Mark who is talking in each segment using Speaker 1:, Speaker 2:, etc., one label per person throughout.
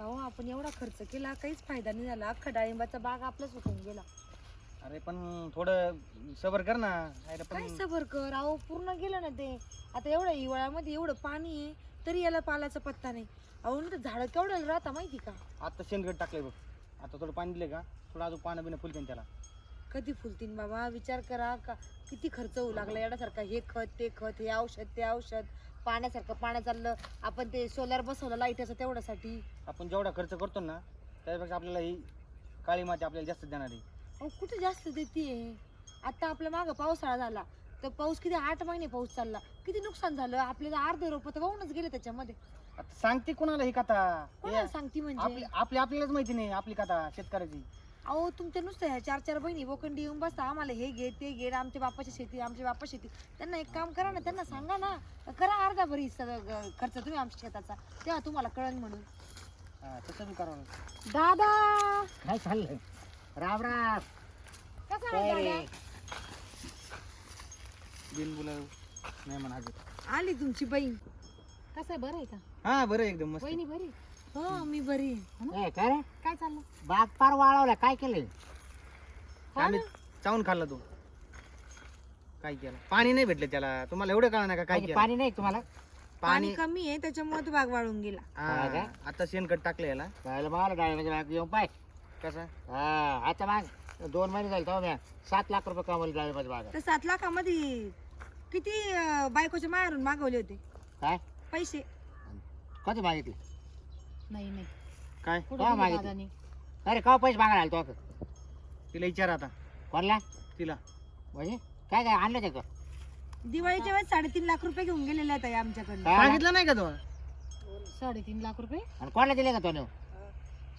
Speaker 1: का हो आपण एवढा खर्च केला काहीच फायदा नाही झाला. अख्खा डाळिंबाचा बाग आपलाच होऊन गेला.
Speaker 2: अरे पण थोडं सबर कर ना. अरे
Speaker 1: काय
Speaker 2: पण
Speaker 1: सबर कर अहो, पूर्ण गेलं ना ते. आता एवढ्या हिवाळ्यामध्ये एवढं पाणी आहे तरी याला पालाचा पत्ता नाही. अहो ना झाड केवढं राहता माहिती का.
Speaker 2: आता शेणखत टाकलंय बघ. आता थोडं पाणी दिले का थोडं अजून पानं बिनं फुलते त्याला.
Speaker 1: कधी फुलतीन बाबा, विचार करा का किती खर्च होऊ लागला येण्यासारखा. हे खत ते खत, हे औषध ते औषध, पाण्यासारखं पाण्या चाललं. आपण ते सोलार बसवलं लाईटाचं तेवढ्यासाठी.
Speaker 2: आपण जेवढा खर्च करतो ना त्यापेक्षा आपल्याला ही काळी माती आपल्याला जास्त देणार आहे.
Speaker 1: अहो कुठे जास्त देते. आता आपल्या मागं पावसाळा झाला तर पाऊस किती 8 महिने पाऊस चालला, किती नुकसान झालं आपल्याला. अर्धे रोप तर वाहूनच गेले त्याच्यामध्ये.
Speaker 2: आता सांगते कोणाला ही कथा.
Speaker 1: कोणाला सांगती म्हणजे
Speaker 2: आपल्यालाच माहिती नाही आपली कथा शेतकऱ्याची.
Speaker 1: अहो तुमच्या नुसतं ह्या 4-4 बहिणी बोकंडी येऊन बसता आम्हाला हे घे ते घे, आमच्या बापाची शेती आमच्या बापा शेती. त्यांना एक काम करा ना, त्यांना सांगा ना करा अर्धा भरी खर्च तुम्ही आमच्या शेताचा, तेव्हा तुम्हाला कळण म्हणून.
Speaker 2: तसं बी करावं.
Speaker 1: दादा
Speaker 3: काय चाललंय? राम राम.
Speaker 1: कसा आहे दादा?
Speaker 2: बिन बोला नाही म्हणा हजर.
Speaker 1: आली तुमची बहीण. कसं आहे, बरं आहे का?
Speaker 2: हा बरं एकदम मस्त.
Speaker 1: बहिणी बरी? हो मी बरी आहे.
Speaker 3: काय रे?
Speaker 1: काय चाललं?
Speaker 3: बाग पार वाळवला, काय केलं?
Speaker 2: आम्ही चावून खाल्ला तो. काय केलं? पाणी नाही भेटलं त्याला. तुम्हाला एवढं कळणार का काय केलं?
Speaker 3: पाणी नाही तुम्हाला?
Speaker 1: पाणी कमी आहे त्याच्यामुळे तो बाग वाळून गेला.
Speaker 2: हा, आता शेणखत टाकलं याला.
Speaker 3: पाहिलं मला डाळीमध्ये बाग येऊन पाय.
Speaker 2: कसा?
Speaker 3: हा आता मग 2 महिने झाले तेव्हा मी 7 लाख रुपये कमवले डाळीमध्ये बाग.
Speaker 1: तर 7 लाखामध्ये किती बायकोच्या मायारून मागवले होते
Speaker 3: काय
Speaker 1: पैसे?
Speaker 3: कधी मागितले?
Speaker 1: नाही नाही
Speaker 2: काय?
Speaker 3: केव्हा मागितले? अरे केव्हा पैसे मागायला आले तो?
Speaker 2: तिला विचार आता.
Speaker 3: कोणला?
Speaker 2: तिला
Speaker 3: म्हणजे काय काय आणलं ते का?
Speaker 1: दिवाळीच्या वेळेस 3.5 लाख रुपये घेऊन गेलेले आहेत आमच्याकडे.
Speaker 3: काय?
Speaker 2: सांगितलं नाही का तो?
Speaker 1: 3.5 लाख रुपये
Speaker 3: आणि कोणाला दिले का तो नेऊ?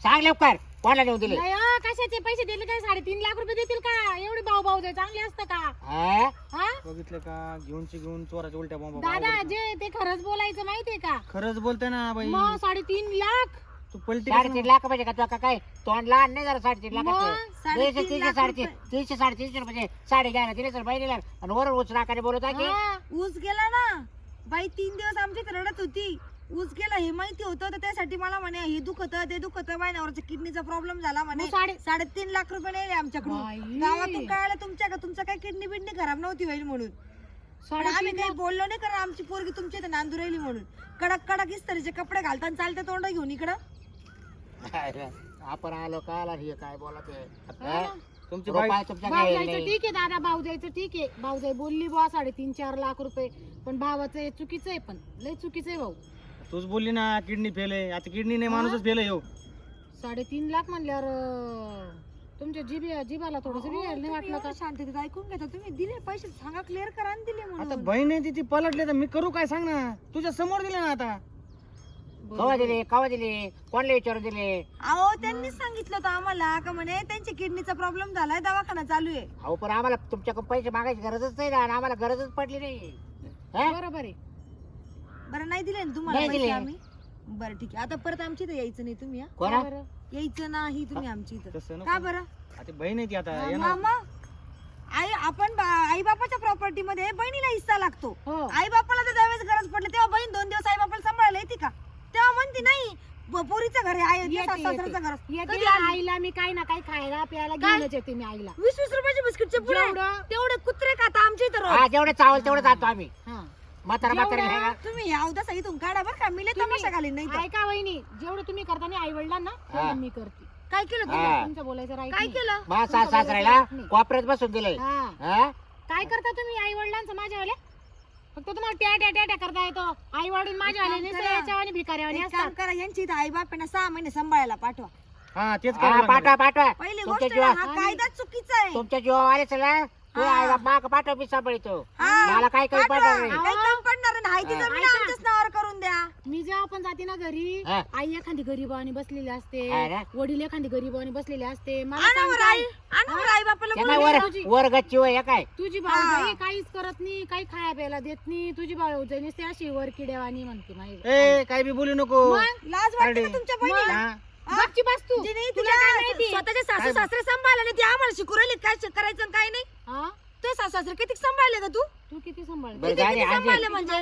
Speaker 3: सांग लवकर कोणाला नेऊन दिले?
Speaker 1: कशाचे पैसे दिले काय? 3.5 लाख रुपये देतील का? एवढे भाऊ दे चांगले असतं का?
Speaker 3: हा?
Speaker 1: हा
Speaker 2: बघितलं का? घेऊन चोराच्या उलट्या बॉम्बा.
Speaker 1: दादा जे ते खरंच बोलायचं माहितीये का?
Speaker 2: खरंच बोलते ना बाई.
Speaker 1: मग 3.5 लाख.
Speaker 2: तू पलटी
Speaker 3: 3.5 लाख पाहिजे का तुला? काय तोंड लहान नाही जरा 3.5
Speaker 1: मग
Speaker 3: लाखाचं?
Speaker 1: 3.5 लाख रुपये.
Speaker 3: 300-350 रुपये साडे घ्यायला दिले तर बहिणीला आणि वरून उच नाकाने बोलत आहे की
Speaker 1: हा, ऊस गेला ना बाई. 3 दिवस आमची रडत होती. ऊस गेला हे माहिती होतं तर त्यासाठी मला म्हणे हे दुखत ते दुखत. माझ्या किडनीचा प्रॉब्लेम झाला म्हणे. 3.5 लाख रुपये नेले आमच्याकडून. गावातून कळालं तुमच्या काय किडनी बिडनी खराब नव्हती होईल म्हणून. पण आम्ही काही बोललो नाही कारण आमची पोरगी तुमच्या इथे नांदू राहिली म्हणून. कडक कडक इस्त्रीचे कपडे घालताना चालते तोंड घेऊन इकडं.
Speaker 3: आपण आलो काय हे काय बोला ते
Speaker 2: तुमची बाई.
Speaker 3: तुमच्या
Speaker 4: भाऊजाईचं ठीक आहे दादा, भाऊजाईचं ठीक आहे. भाऊजाई बोलली बुवा 3.5-4 लाख रुपये, पण भावाचं हे चुकीचं आहे. पण लय चुकीचं आहे भाऊ.
Speaker 2: तूच बोलली ना किडनी फेल आहे. आता किडनी नाही माणूसच फेल आहे हो.
Speaker 4: 3.5 लाख म्हणल्यावर तुमच्या जिभाला थोडस नाही वाटलं का?
Speaker 1: शांततेत ऐकून घेता तुम्ही. दिले पैसे सांगा क्लिअर करा आणि दिले
Speaker 2: आता
Speaker 1: म्हणून.
Speaker 2: बहीण आहे ती पलटले तर मी करू काय सांग ना. तुझ्या समोर दिले ना आता.
Speaker 3: कवा दिले कोणाला विचारून दिले?
Speaker 1: अहो त्यांनीच सांगितलं होतं आम्हाला का म्हणे त्यांच्या किडनीचा प्रॉब्लेम झालाय, दवाखाना चालू आहे.
Speaker 3: अहो पण आम्हाला तुमच्याकडे पैसे मागायची गरजच नाही ना आणि आम्हाला गरजच पडली नाही.
Speaker 4: बरोबर आहे.
Speaker 1: बरं नाही दिले ना तुम्हाला
Speaker 3: नाही
Speaker 1: पैसे
Speaker 3: दिले.
Speaker 1: आम्ही? बरं ठीक आहे. आता परत आमची इथं यायचं नाही तुम्ही.
Speaker 3: कोणा?
Speaker 4: बरं.
Speaker 1: यायचं नाही तुम्ही आमची
Speaker 2: तसं
Speaker 1: इथं.
Speaker 2: नको.
Speaker 1: का बरं?
Speaker 2: आता बहीण आहे ती आता येणार.
Speaker 1: मामा आपण आई बापाच्या प्रॉपर्टी मध्ये बहिणीला हिस्सा लागतो.
Speaker 4: हो.
Speaker 1: आई बापाला तर ज्यावेळेस गरज पडली तेव्हा बहीण 2 दिवस आई बापाला सांभाळायला येते का? तेव्हा म्हणते नाही पोरीचं घर आहे,
Speaker 4: येते,
Speaker 1: सासऱ्याचं घर.
Speaker 4: येते
Speaker 1: कधी आली?
Speaker 4: आईला मी काही ना काही खायला प्यायला घेऊनच येते मी आईला.
Speaker 1: 20-20 रुपयाचे बिस्किटचे पुढे
Speaker 4: जेवढं-
Speaker 1: तेवढे कुत्रे खाता आमच्या इथं रोज.
Speaker 3: हा जेवढं चावल तेवढं जातो आम्ही.
Speaker 4: हा.
Speaker 3: म्हातारा
Speaker 4: जेवढं-
Speaker 1: तुम्ही या उद्या इथून काढा बरं का. मी लय तमाशा घालीन नाही तर.
Speaker 4: ऐका वहिनी, जेवढं तुम्ही करता ना आई वडिलांना तेवढं मी करते.
Speaker 1: काय केलं तुम्ही?
Speaker 3: हा.
Speaker 4: तुमचं बोलायचं राईट
Speaker 1: काय
Speaker 4: नाही.
Speaker 1: केलं?
Speaker 3: मा सासऱ्याला कोपऱ्यात बसून दिलंय.
Speaker 4: हा.
Speaker 3: हा?
Speaker 4: काय करता तुम्ही आई वडिलांचं माझ्यावाले? फक्त तुम्हाला ट्या करता येतो. आई वडील माझ्यावाले
Speaker 1: एक काम करा.
Speaker 4: याच्यावाने भिकाऱ्यावाने
Speaker 1: एक
Speaker 4: असतात.
Speaker 1: काम करा, यांची इथं आई बापांना 6 महिने सांभाळायला पाठवा.
Speaker 2: हा तेच
Speaker 3: हा,
Speaker 2: करावं लागणार.
Speaker 3: पाठवा
Speaker 1: पहिली
Speaker 3: तुमच्या
Speaker 1: गोष्ट
Speaker 3: जीवा-
Speaker 1: हा कायदा चुकीचा आहे.
Speaker 3: तुमच्या जीवा आले चला तू
Speaker 1: हा.
Speaker 3: आई माग पाठव मी सांभाळतो.
Speaker 1: हा,
Speaker 3: मला काय काही
Speaker 1: पाठवा.
Speaker 3: पडणार नाही.
Speaker 1: काही कमी पडणार नाही. हाय ती
Speaker 3: हा.
Speaker 1: जमीन आमच्याच नावावर करून द्या.
Speaker 4: मी जेव्हा पण जाते ना घरी,
Speaker 3: हा.
Speaker 4: आई एखादी गरीबावानी बसलेली असते,
Speaker 3: हा ना?
Speaker 4: वडील एखादी गरीबावानी बसलेले असते. मला
Speaker 1: आणावर
Speaker 4: सांगताय,
Speaker 1: आई आणावर आई बापाला
Speaker 3: त्यांना
Speaker 1: बोलवून
Speaker 3: वर गच्ची होय काय
Speaker 4: तुझी
Speaker 1: हा.
Speaker 4: भाऊ काहीच करत नाही, काही खाया प्यायला देत नाही. तुझी भाऊ नुसते अशी वर किड्यावानी म्हणते माहिती.
Speaker 2: ए काय बी बोलू नको.
Speaker 1: लाज वाटते का
Speaker 2: अरे.
Speaker 1: तुमच्या बहिणीला?
Speaker 2: हा.
Speaker 4: गपची बस तू.
Speaker 1: जिने
Speaker 4: तुला
Speaker 1: तिच्या
Speaker 4: काय माहिती?
Speaker 1: स्वतःचे सासू सासरे सांभाळले नाही, ते आम्हाला शिकू राहिले काय करायचं आणि काय नाही.
Speaker 4: हा?
Speaker 1: तुझे सासरे किती सांभाळले का तू
Speaker 4: तू किती सांभाळ
Speaker 3: बरं झाली
Speaker 1: किती सांभाळले म्हणजे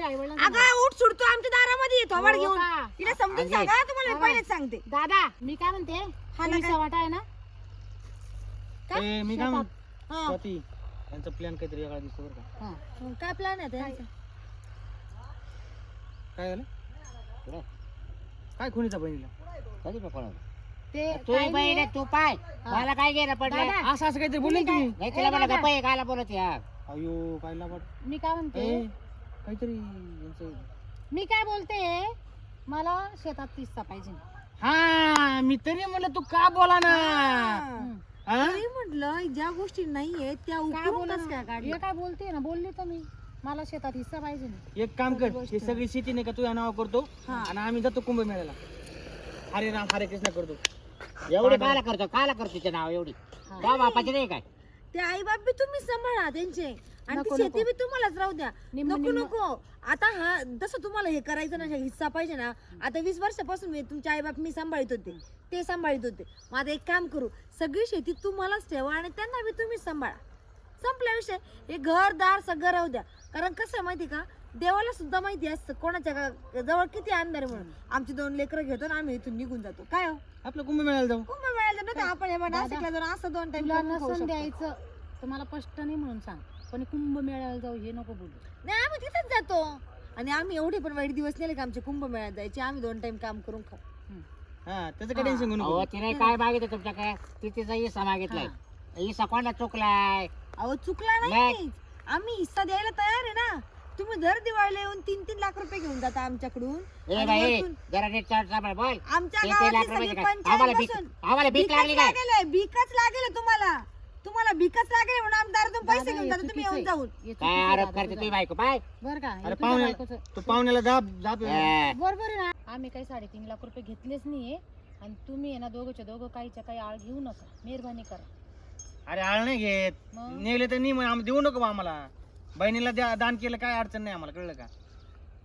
Speaker 1: अगं उठ सुटतो आमच्या दारामध्ये थोबाड घेऊन तिला समजून
Speaker 3: अंजे.
Speaker 1: सांगा तुम्हाला मी पहिलेच सांगते
Speaker 4: दादा मी काय म्हणते
Speaker 1: हा ना
Speaker 4: पोलीस
Speaker 1: काय?
Speaker 4: वाटा आहे ना
Speaker 2: ए, मी काय
Speaker 1: हा.
Speaker 2: स्वाती यांचा प्लॅन काहीतरी वेगळा दिसतो बरं का
Speaker 4: हा.
Speaker 1: मग काय प्लॅन आहे त्यांचा?
Speaker 2: काय झालं
Speaker 3: कुठं?
Speaker 2: काय खुनीचा बहिणीला
Speaker 3: कधी पण कोणाला?
Speaker 4: ते
Speaker 3: तू
Speaker 4: काय
Speaker 3: बहीण
Speaker 4: नाही,
Speaker 3: आहे, तू पाय मला काय घेणं पडलं
Speaker 4: दादा.
Speaker 2: असं असं काहीतरी बोलले ना तुम्ही
Speaker 3: नाही तिला मला
Speaker 4: दादा.
Speaker 3: गप्पा आहे, कायला बोलत या
Speaker 2: अयो काय लावट
Speaker 4: मी काय म्हणते
Speaker 2: काहीतरी यांचं
Speaker 4: मी काय बोलते मला शेतात हिस्सा पाहिजे
Speaker 2: हा मी तरी म्हणलं तू का बोला ना हा?
Speaker 1: तरी म्हटलं ज्या गोष्टी नाहीये त्या
Speaker 4: काय
Speaker 1: उकरून
Speaker 4: बोला
Speaker 1: कसं काय काढल्या?
Speaker 4: हे काय बोलते ना बोलली तर मी मला शेतात हिस्सा पाहिजे ना
Speaker 2: एक काम कर हे सगळी शेती नाही का तू या नाव करतो आणि आम्ही जातो कुंभमेळ्याला हरे राम हरे कृष्ण करतो
Speaker 3: एवढी कायला करतो तिचं नाव एवढी का बापाची नाही काय
Speaker 1: ते आई बाप बी तुम्ही सांभाळा त्यांचे आणि
Speaker 4: नको,
Speaker 1: ती शेती
Speaker 4: नको.
Speaker 1: बी तुम्हालाच राहू द्या
Speaker 4: निम्म-
Speaker 1: नको
Speaker 4: निम्म.
Speaker 1: नको आता हा जसं तुम्हाला हे करायचं ना हिस्सा पाहिजे ना आता 20 वर्षापासून मी तुमचे आई बाप मी सांभाळत होते ते सांभाळत होते मग आता एक काम करू सगळी शेती तुम्हालाच ठेवा आणि त्यांना बी तुम्हीच सांभाळा संपला विषय हे घरदार सगळं राहू द्या कारण कसं आहे माहिती का देवाला सुद्धा माहिती असतं कोणाच्या जवळ किती अंधार आहे म्हणून आमची 2 लेकरं घेतो आणि आम्ही इथून निघून जातो काय हो
Speaker 2: आपलं कुंभमेळ्याला जाऊ
Speaker 1: कुंभमेळ्याला ना आपण हे नाशिकला जाऊन असं 2 टाइम
Speaker 4: तुला नसन द्यायचं तर मला स्पष्ट नाही म्हणून सांग पण कुंभमेळ्याला जाऊ हे नको बोलू
Speaker 1: नाही आम्ही तिथेच जातो आणि आम्ही एवढे पण वाईट दिवस नेले का आमचे कुंभमेळ्यात जायचे आम्ही 2 टाइम काम करून खाऊ
Speaker 2: हा त्याचं काय टेन्शन घेऊ नको
Speaker 3: अहो तिने काय मागितलं तुमच्याकडे तिचा हिस्सा मागितलाय हिस्सा कोणाला चुकलाय
Speaker 1: अहो चुकला नाही आम्ही हिस्सा द्यायला तयार आहे ना तुम्ही दर दिवाळीला येऊन 3-3 लाख रुपये घेऊन जाता आमच्याकडून
Speaker 3: ए
Speaker 1: आणि
Speaker 3: बाई
Speaker 1: वरतून
Speaker 3: जरा नीट चाट सांभाळ बोल
Speaker 1: आमच्या
Speaker 3: 3 लाख
Speaker 1: गावातली
Speaker 3: रुपये
Speaker 1: सगळी
Speaker 3: काय? आम्हाला भीक
Speaker 1: पंचायत
Speaker 3: आम्हाला भीक लागली काय
Speaker 1: भीकच लागेल तुम्हाला भीकच लागेल म्हणून आमदारातून पैसे
Speaker 4: दादा,
Speaker 1: घेऊन
Speaker 4: हे
Speaker 1: जाता तुम्ही येऊन
Speaker 4: चुकीचं
Speaker 1: जाऊन
Speaker 4: हे
Speaker 3: काय
Speaker 4: चुकीचं
Speaker 3: आरोप
Speaker 4: दादा
Speaker 3: करते
Speaker 4: तुझा.
Speaker 3: तुम्ही बायको पाय
Speaker 4: बरं का हे
Speaker 2: अरे
Speaker 4: तुझ्या
Speaker 2: पाहुणे
Speaker 4: बायकोचं.
Speaker 2: तू पाहुण्याला जाप
Speaker 4: बरोबर आहे ना आम्ही काही 3.5 लाख रुपये घेतलेच नाहीये आणि तुम्ही आहे ना दोघं काहीच्या काही आळ घेऊ नका मेहरबानी करा
Speaker 2: अरे आळ नाही घेत
Speaker 4: मग?
Speaker 2: नेले तर नाही आम्ही देऊ नको बा आम्हाला बहिणीला दान केलं काय अडचण नाही आम्हाला कळलं का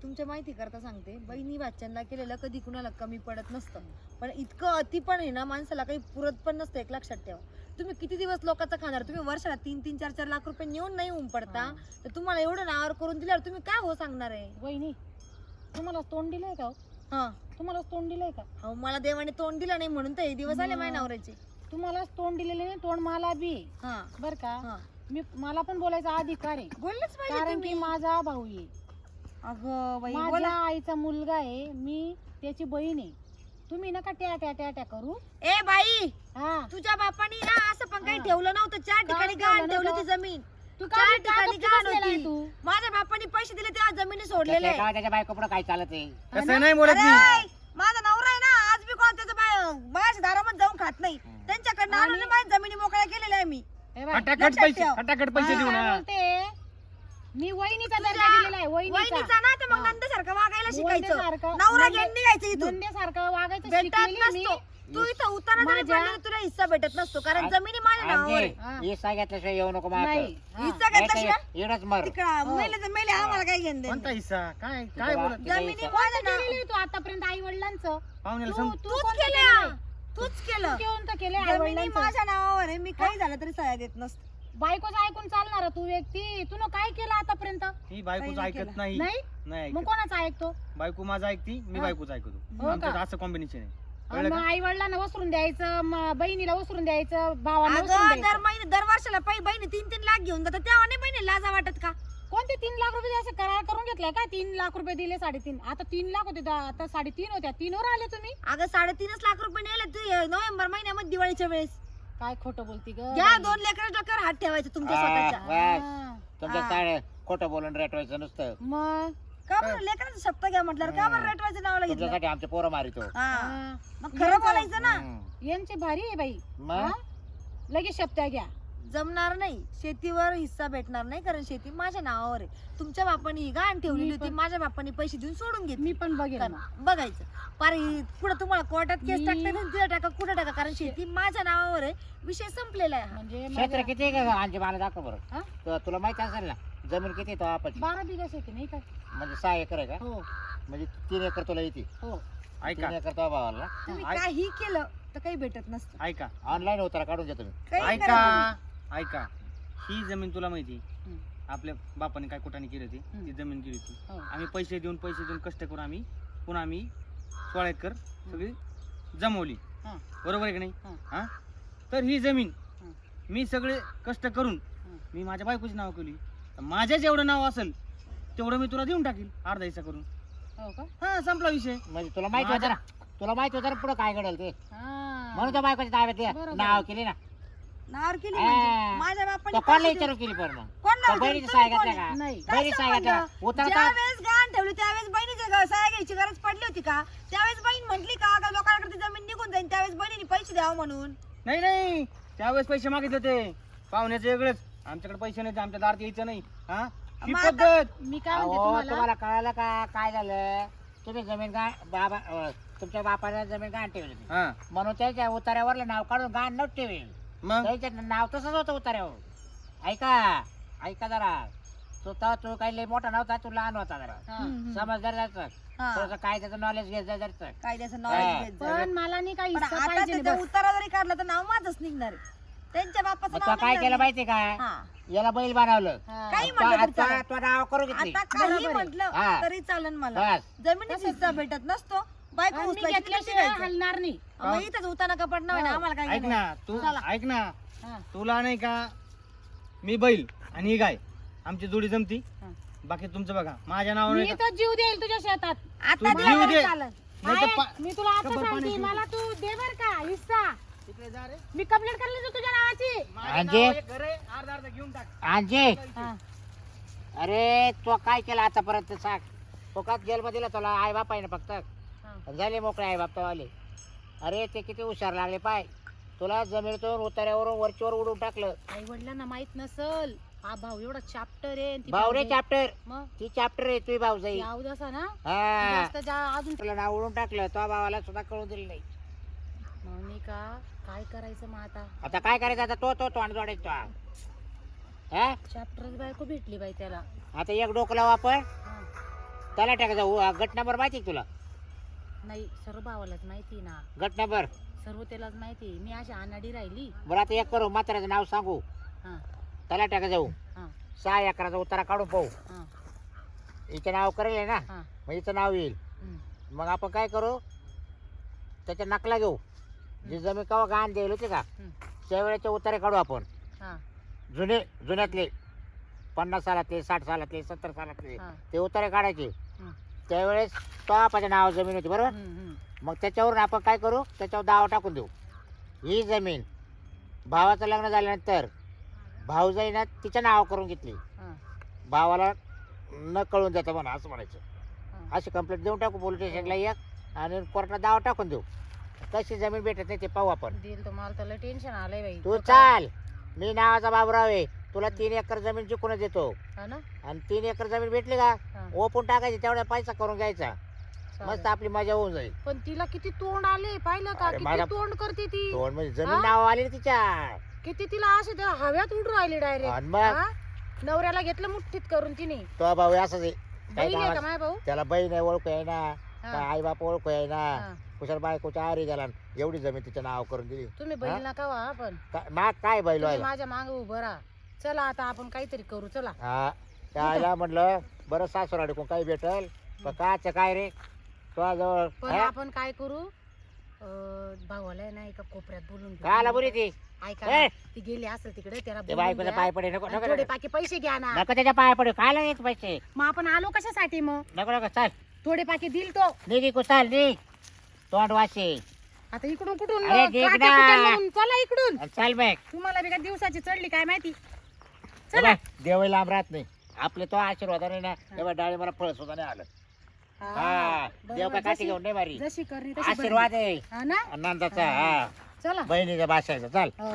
Speaker 1: तुमच्या माहिती करता सांगते बहिणी भाच्यांना केलेलं कधी कुणाला कमी पडत नसतं पण इतकं अति पण आहे ना माणसाला काही पुरत पण नसतं एक लक्षात ठेवा तुम्ही किती दिवस लोकांचं खाणार तुम्ही वर्षाला 3-3, 4-4 लाख रुपये नेऊन नाही होऊन पडता तर तुम्हाला एवढं नावावर करून दिल्यावर तुम्ही काय हो सांगणार आहे
Speaker 4: वहिनी तुम्हाला तोंड दिलंय का हो?
Speaker 1: हा
Speaker 4: तुम्हाला तोंड दिलंय का
Speaker 1: अहो मला देवाने तोंड दिलं नाही म्हणून तर हे दिवस आले माझ्या नवऱ्याचे
Speaker 4: तुम्हाला तोंड दिलेले नाही तोंड मला बी
Speaker 1: हा
Speaker 4: बर का
Speaker 1: हा
Speaker 4: मला पण बोलायचा अधिकार आहे
Speaker 1: बोललेच पाहिजे
Speaker 4: कारण
Speaker 1: तुम्ही.
Speaker 4: की माझा भाऊ आहे
Speaker 1: अगं बाई
Speaker 4: माझ्या
Speaker 1: बोला
Speaker 4: आईचा मुलगा आहे मी त्याची बहीण आहे तुम्ही नका ट्या करू
Speaker 1: ए बाई
Speaker 4: हा
Speaker 1: तुझ्या बापानी ना असं पण काही
Speaker 4: हा.
Speaker 1: ठेवलं नव्हतं 4 ठिकाणी
Speaker 4: काय
Speaker 1: गहाण
Speaker 4: ठेवलं
Speaker 1: ठेवली
Speaker 4: नव्हतं?
Speaker 1: ती जमीन
Speaker 4: तू
Speaker 1: 4
Speaker 4: काय
Speaker 1: ठिकाणी
Speaker 4: गप्प
Speaker 1: गहाण
Speaker 4: बसलेला आहे
Speaker 1: होती
Speaker 4: तू?
Speaker 1: माझ्या बापानी पैसे दिले तेव्हा जमिनी सोडलेले
Speaker 3: त्याच्या त्याच्या बायको पुढे काय चालत आहे
Speaker 2: तसं नाही बोलत मी
Speaker 1: अरे, माझा नवरा आहे ना आज बी कोण त्याचं माझ्या दारामध्ये जाऊन खात नाही त्यांच्याकडनं आणून ना माझ्या जमिनी मोकळ्या केलेल्या आहे मी
Speaker 4: ए बाई,
Speaker 2: खटाखट
Speaker 1: लक्षात
Speaker 2: पैसे
Speaker 1: ठेव.
Speaker 2: खटाखट पैसे
Speaker 4: मी
Speaker 2: देऊ
Speaker 4: काय
Speaker 2: ना
Speaker 4: बोलते मी वहिनीचा दर्जा
Speaker 1: तुझ्या
Speaker 4: दिलेला आहे वहिनीचा
Speaker 1: वहिनीचा ना तर मग
Speaker 4: हा.
Speaker 1: नंदेसारखं वागायला शिकायचं
Speaker 4: नंदेसारखं-
Speaker 1: नवरा
Speaker 4: नंदे-
Speaker 1: घेऊन निघायचं इथून
Speaker 4: नंदेसारखं वागायचं
Speaker 1: भेटत
Speaker 4: शिकलेली मी
Speaker 1: नसतो तू इथं उतारा जरी
Speaker 4: माझ्या-
Speaker 1: पडला ना, तुला हिस्सा भेटत नसतो कारण जमिनी माझ्या नावावर आहे.
Speaker 4: हा.
Speaker 3: हिस्सा घेतल्याशिवाय येऊ नको माग
Speaker 4: नाही हा.
Speaker 1: हिस्सा घेतल्याशिवाय
Speaker 3: येणच मर
Speaker 1: तिकडं मेले तर मेले आम्हाला काय घेणं देणं
Speaker 2: कोणता हिस्सा काय
Speaker 3: तुझा
Speaker 2: काय
Speaker 3: बा-
Speaker 2: बोलत
Speaker 3: तुझा
Speaker 1: जमिनी
Speaker 3: हिस्सा.
Speaker 1: माझ्या नावावर
Speaker 4: केलेली तू आतापर्यंत आई वडिलांचं
Speaker 2: पाहुण्याला
Speaker 4: तू
Speaker 2: सांग
Speaker 1: तूच
Speaker 4: कोणतं
Speaker 1: केलं
Speaker 4: केलंय?
Speaker 1: तूच केलं
Speaker 4: कोणतं केलंय आई
Speaker 1: जमिनी
Speaker 4: वडिलांचं
Speaker 1: माझ्या नावावर आहे मी काही झालं तरी सह्या देत नसतो
Speaker 4: बायकोच ऐकून चालणार तू व्यक्ती तू काय केलं आतापर्यंत
Speaker 2: ही बायकोच
Speaker 1: काही
Speaker 2: ऐकत
Speaker 1: केलं.
Speaker 2: नाही
Speaker 4: नाही
Speaker 2: नाही
Speaker 4: मग
Speaker 2: ऐकत
Speaker 4: कोणाचं ऐकतो
Speaker 2: बायको माझा ऐकती मी
Speaker 4: हा.
Speaker 2: बायकोच ऐकतो
Speaker 4: हो
Speaker 2: आमचं
Speaker 4: का?
Speaker 2: असं कॉम्बिनेशन आहे
Speaker 4: मग
Speaker 2: कळलं का
Speaker 4: आई वडिलांना वसरून द्यायचं बहिणीला वसरून द्यायचं भावाला वसरून
Speaker 1: अगं
Speaker 4: द्यायचं.
Speaker 1: दर महिने दर वर्षाला बहिणी 3-3 लाख घेऊन जातात तेव्हा नाही बहिणी लाजा वाटत का
Speaker 4: कोणते 3 लाख रुपये असं करार करून घेतलाय का 3 लाख रुपये दिले 3.5 आता 3 लाख होते आता 3.5 होत्या 3 वर आले तुम्ही
Speaker 1: अगं 3.5 लाख रुपये नेले तू नोव्हेंबर महिन्यामध्ये दिवाळीच्या वेळेस
Speaker 4: काय खोटं बोलती ग
Speaker 1: घ्या 2 लेकरं डोक्यावर हात ठेवायचे तुमच्या स्वतःच्या
Speaker 3: बस.
Speaker 4: हा.
Speaker 3: तुमच्या
Speaker 1: हा.
Speaker 3: साड्या खोटं बोलून रेटवायचं नुसतं
Speaker 4: मग
Speaker 1: का बरं लेकराचं शब्द घ्या म्हटल्यावर का बरं रेटवायचं नावाला घेतलं
Speaker 3: तुमच्यासाठी आमचे पोरं मारितो
Speaker 1: हा
Speaker 4: हा.
Speaker 1: मग खरं बोलायचं ना
Speaker 4: यांचे भारी आहे बाई
Speaker 3: मग
Speaker 4: हा? लगेच शब्द घ्या
Speaker 1: जमणार नाही शेतीवर हिस्सा भेटणार नाही कारण शेती माझ्या नावावर आहे तुमच्या बापाने ही गहाण ठेवलेली
Speaker 4: मी
Speaker 1: होती
Speaker 4: पण-
Speaker 1: माझ्या बापाने पैसे देऊन सोडून घेतली
Speaker 4: मी पण बघेन मग.
Speaker 1: बघायचं पार पुढे तुम्हाला कोर्टात केस
Speaker 4: मी-
Speaker 1: टाकता येईल, तिला टाका कुठे टाका कारण शेती माझ्या नावावर आहे विषय संपलेला आहे हा.
Speaker 4: म्हणजे
Speaker 3: क्षेत्र
Speaker 4: माझ्या
Speaker 3: किती आहे का आणखी मला दाखव
Speaker 4: हा?
Speaker 3: बरं तुला माहिती असेल ना जमीन किती आहे तो आपण
Speaker 4: 12 बिघा शेती नाही का
Speaker 3: म्हणजे 6 एकर आहे का
Speaker 4: हो
Speaker 3: म्हणजे 3 एकर तुला येते
Speaker 4: हो
Speaker 3: 3
Speaker 2: ऐका
Speaker 3: एकर तो भावाला ना
Speaker 1: तुम्ही
Speaker 2: ऐक-
Speaker 1: काही केलं तर काही भेटत नसतं
Speaker 2: ऐका
Speaker 3: ऑनलाईन उतारा काढून घ्या तुम्ही
Speaker 1: काही
Speaker 2: ऐका
Speaker 1: करा
Speaker 2: ऐका ही जमीन तुला माहिती
Speaker 4: हम्म.
Speaker 2: आपल्या बापाने काय कुठाने केली होती ती जमीन गेली होती
Speaker 4: हो.
Speaker 2: आम्ही पैसे देऊन कष्ट करून आम्ही पुन्हा 16 एकर सगळी जमवली
Speaker 4: हा.
Speaker 2: बरोबर आहे की नाही
Speaker 4: हा.
Speaker 2: हा तर ही जमीन
Speaker 4: हा.
Speaker 2: मी सगळे कष्ट करून
Speaker 4: हा.
Speaker 2: मी माझ्या बायकोची नाव केली तर माझ्या जेवढं नाव असेल तेवढं मी तुला देऊन टाकील अर्धा हिस्सा करून
Speaker 4: हो का
Speaker 2: हा संपला विषय
Speaker 3: म्हणजे तुला माहिती होतं ना तुला माहिती होतं ना पुढं काय घडेल ते
Speaker 4: हा.
Speaker 3: म्हणून त्या बायकोच्या ताब्यात
Speaker 4: बरोबर.
Speaker 3: नाव केली ना
Speaker 1: नावावर केली
Speaker 3: हा.
Speaker 1: म्हणजे माझ्या बापाने
Speaker 3: तो कोणाला
Speaker 1: पैसे
Speaker 3: विचारू केली पण मग
Speaker 1: कोण
Speaker 3: तो
Speaker 1: नाव
Speaker 3: बहिणीची
Speaker 1: ठेवलं?
Speaker 3: साय
Speaker 1: तुम्ही
Speaker 3: घातल्या
Speaker 1: कोण?
Speaker 3: का
Speaker 4: नाही
Speaker 1: काय
Speaker 3: बहिणीची साय घातल्या
Speaker 1: संबंध?
Speaker 3: उतरता
Speaker 1: ज्यावेळेस गहाण ठेवली त्यावेळेस बहिणीची साया घ्यायची गरज पडली होती का त्यावेळेस बहीण म्हटली का लोकांकडे ती जमीन निघून जाईल त्यावेळेस बहिणीने पैसे द्यावं म्हणून
Speaker 2: नाही नाही त्यावेळेस पैसे मागितले होते पाहुण्याचे वेगळेच आमच्याकडे पैसे नाही आमच्या दारात यायचं नाही हा ही
Speaker 1: मग आता-
Speaker 2: पद्धत
Speaker 4: मी काय म्हणते
Speaker 3: अहो,
Speaker 4: तुम्हाला
Speaker 3: तुम्हाला कळालं का काय झालं तुम्ही जमीन बाबा तुमच्या बापाने जमीन गाण ठेवली होती.
Speaker 2: हा
Speaker 3: म्हणून त्याच्या उतार्यावरलं नाव काढून गाण नव्हतं ठेवेल
Speaker 2: मग
Speaker 3: त्याचं नाव तसंच होतं उतार्यावर ऐका जरा तू काही लय मोठा नव्हता तू लहान होता जरा
Speaker 4: हा.
Speaker 3: समजदार जायचं
Speaker 1: हा.
Speaker 3: थोडंसं कायद्याचं नॉलेज घेत जायचं
Speaker 1: कायद्याचं
Speaker 3: हा.
Speaker 1: नॉलेज घेत जा.
Speaker 4: पण मला नाही काही
Speaker 1: पण
Speaker 4: हिस्सा
Speaker 1: आता
Speaker 4: पाहिजे
Speaker 1: त्याचा
Speaker 4: नाही बस.
Speaker 1: उतारा जरी काढला तर नाव माझंच निघणार आहे. त्यांच्या बापाचं
Speaker 3: मग
Speaker 1: नाव
Speaker 3: तो काय
Speaker 1: निघणार
Speaker 3: केलं
Speaker 1: नाही.
Speaker 3: माहिती का
Speaker 1: हा.
Speaker 3: याला बैल बनवलं
Speaker 4: हा.
Speaker 1: काही म्हटलं तरी चालेल.
Speaker 3: तो नाव करू घेतली
Speaker 1: आता काही
Speaker 4: बरोबर आहे.
Speaker 1: म्हटलं
Speaker 3: हा.
Speaker 1: तरी चालन मला
Speaker 3: बस
Speaker 1: जमिनीचा हिस्सा भेटत नसतो बायको
Speaker 4: आणि मी
Speaker 1: उचलायची
Speaker 4: घेतल्याशिवाय
Speaker 1: किती द्यायचं?
Speaker 4: हलणार नाही
Speaker 1: मग इथंच उताना कपट नाही ना, आम्हाला काय
Speaker 2: ऐक
Speaker 1: घेणं?
Speaker 2: ना तू
Speaker 1: चला.
Speaker 2: ऐक ना
Speaker 4: हा.
Speaker 2: तुला नाही का मी बैल आणि ही गाय आमची जोडी जमती
Speaker 4: हा.
Speaker 2: बाकी तुमचं बघा माझ्या नावाने
Speaker 4: मी तर जीव देईल तुझ्या शेतात
Speaker 1: आता
Speaker 2: तू
Speaker 1: दिला
Speaker 2: जीव
Speaker 1: तरी
Speaker 2: दे.
Speaker 1: चालन.
Speaker 2: नाही तर
Speaker 4: आहे, मी तुला आता
Speaker 2: कबर पाणी
Speaker 4: सांगते
Speaker 2: ठेवू.
Speaker 4: मला तू दे बर का हिस्सा
Speaker 2: तिकडे जा रे
Speaker 4: मी कंप्लेंट करली तू तुझ्या नावाची
Speaker 2: माझ्या
Speaker 3: म्हणजे?
Speaker 2: नावावर एक घर आहे, अर्धा अर्धा घेऊन टाक
Speaker 3: आणजे
Speaker 4: हा.
Speaker 3: अरे तो काय केला आतापर्यंत सांग तो का जेलमध्ये दिला तुला आई बाप आहे ना फक्त
Speaker 4: हा.
Speaker 3: झाले मोकळे आई बाप तो आले अरे ते किती हुशार लागले पाय तुला जमिनीतून उतार्यावरून वरचीवर उडून टाकलं
Speaker 4: आई वडिलांना माहित नसल हा भाऊ एवढा चॅप्टर आहे आणि ती
Speaker 3: भाऊरे
Speaker 4: भाऊजाई-
Speaker 3: चॅप्टर
Speaker 4: मग
Speaker 3: ती चॅप्टर आहे तुझी भाऊजाई
Speaker 4: याव जसा ना
Speaker 3: हा
Speaker 4: जास्त अजून
Speaker 3: तुला नाव उडून टाकलं तो भावाला सुद्धा कळून दिलं नाही
Speaker 4: मग का काय करायचं मग आता
Speaker 3: आता काय करायचं आता तो तोंड जोडायचा हा
Speaker 4: चॅप्टर बायको भेटली बाई त्याला
Speaker 3: आता एक डोकं लावू आपण
Speaker 4: हा.
Speaker 3: त्याला टाकायचा गट नंबर माहिती का तुला
Speaker 4: नाही सर्व भावालाच माहिती ना
Speaker 3: गट नंबर
Speaker 4: सर्व त्यालाच माहिती मी अशी अनाडी राहिली
Speaker 3: बरं आता एक करू म्हाताऱ्याचं नाव सांगू
Speaker 4: हा
Speaker 3: त्याला टाका जाऊ
Speaker 4: हा
Speaker 3: 6 एकराचा उतारा काढून पाहू
Speaker 4: हा
Speaker 3: हिचं नाव करेल ना
Speaker 4: हा
Speaker 3: मग हिचं नाव येईल
Speaker 4: हम्म,
Speaker 3: मग आपण काय करू त्याच्या नकला घेऊ जी जमीन केव्हा गाण द्यायला होती का
Speaker 4: हम्म.
Speaker 3: त्यावेळेचे उतारे काढू आपण
Speaker 4: हा
Speaker 3: जुन्यातले 50 सालातले 60 सालातले 70 सालातले
Speaker 4: हा
Speaker 3: ते उतारे काढायचे
Speaker 4: हम्म.
Speaker 3: त्यावेळेस तो आपल्या नाव जमीन होती बरोबर
Speaker 4: हम्म, हम्म.
Speaker 3: मग त्याच्यावरून आपण काय करू त्याच्यावर दावा टाकून देऊ ही जमीन भावाचं लग्न झाल्यानंतर भाऊजाईनं तिच्या नाव करून घेतली
Speaker 4: हा,
Speaker 3: भावाला न कळून देतं म्हणा असं म्हणायचं
Speaker 4: हा.
Speaker 3: अशी कंप्लेंट देऊन टाकू पोलीस स्टेशनला एक आणि कोर्टात दावा टाकून देऊ कशी जमीन भेटत नाही ते पाहू आपण
Speaker 4: देईल तो मला त्याला टेन्शन आलंय बाई
Speaker 3: तू चाल मी नावाचा बाबराव आहे तुला 3 एकर जमीन जिंकूनच देतो
Speaker 4: हा ना
Speaker 3: आणि 3 एकर जमीन भेटली का
Speaker 4: हा,
Speaker 3: ओपून टाकायची तेवढा पैसा करून घ्यायचा
Speaker 4: चालेल.
Speaker 3: मस्त आपली मजा होऊन जाईल
Speaker 4: पण तिला किती तोंड आले पाहिलं का
Speaker 3: अरे
Speaker 4: किती
Speaker 3: माझा-
Speaker 4: तोंड करते ती
Speaker 3: दोन म्हणजे जमीन
Speaker 4: हा?
Speaker 3: नाव आली ना तिच्या
Speaker 4: किती तिला असे त्या हव्यात उडून राहिली डायरेक्ट
Speaker 3: आणि मग
Speaker 4: नवऱ्याला घेतलं मुठ्ठीत करून तिने
Speaker 3: तो भाऊ असंच आहे काय
Speaker 4: बहीण आहे का
Speaker 3: कामाचं?
Speaker 4: माय भाऊ
Speaker 3: त्याला बहीण आहे ओळखू आहे ना
Speaker 4: हा,
Speaker 3: आई बाप ओळखू आहे ना
Speaker 4: हा.
Speaker 3: कुशल बायकोच्या आरी गेला एवढी जमीन तिच्या नाव करून दिली
Speaker 4: तुम्ही बैल नका वा पण
Speaker 3: ना काय बैल
Speaker 4: तुम्ही
Speaker 3: व्हायला
Speaker 4: माझ्या माग उभं राहा चला आता आपण काहीतरी करू चला
Speaker 3: हा त्याला म्हटलं बरं सासूराडी कोण काही भेटल पण काच काय रे तुझ्या जवळ
Speaker 4: पण
Speaker 3: हा?
Speaker 4: आपण काय करू भावाला आहे ना एका कोपऱ्यात बोलून घेऊ.
Speaker 3: काला बुरी ती
Speaker 4: ऐका
Speaker 3: ए!
Speaker 4: ना, ती गेली असेल तिकडे त्याला
Speaker 3: ते
Speaker 4: बोलून
Speaker 3: बायकोचा
Speaker 4: घ्या.
Speaker 3: पाय पडे नको
Speaker 4: आणि
Speaker 3: नको
Speaker 4: थोडे
Speaker 3: नको
Speaker 4: पाकी पैसे घ्या ना
Speaker 3: नको त्याच्या पाय पडे कायला येत पैसे
Speaker 4: मग आपण आलो कशासाठी मग
Speaker 3: नको नको चाल
Speaker 4: थोडे पाकी दिल तो
Speaker 3: निघी कुसाल निघ तोंड वाशे
Speaker 4: आता इकडून कुठून
Speaker 3: अरे, निघ
Speaker 4: काट्या
Speaker 3: ना.
Speaker 4: कुट्या लावून चला इकडून
Speaker 3: चाल बॅग
Speaker 4: तुम्हाला बी का दिवसाची चढली काय माहिती चला
Speaker 3: देवही लांब राहत नाही आपले तो आशीर्वाद नाही ना तेव्हा डाळी मला फळ सुद्धा नाही आलं
Speaker 4: हा,
Speaker 3: हा
Speaker 4: बरोबर.
Speaker 3: देव काय काठी
Speaker 4: जशी-
Speaker 3: घेऊन नाही मारी
Speaker 4: जशी करणी तशी
Speaker 3: आशीर्वाद आहे
Speaker 4: भरणी. हा ना
Speaker 3: आनंदाचा हा
Speaker 4: चला
Speaker 3: बहिणीच्या भाषाचा चाल
Speaker 4: हो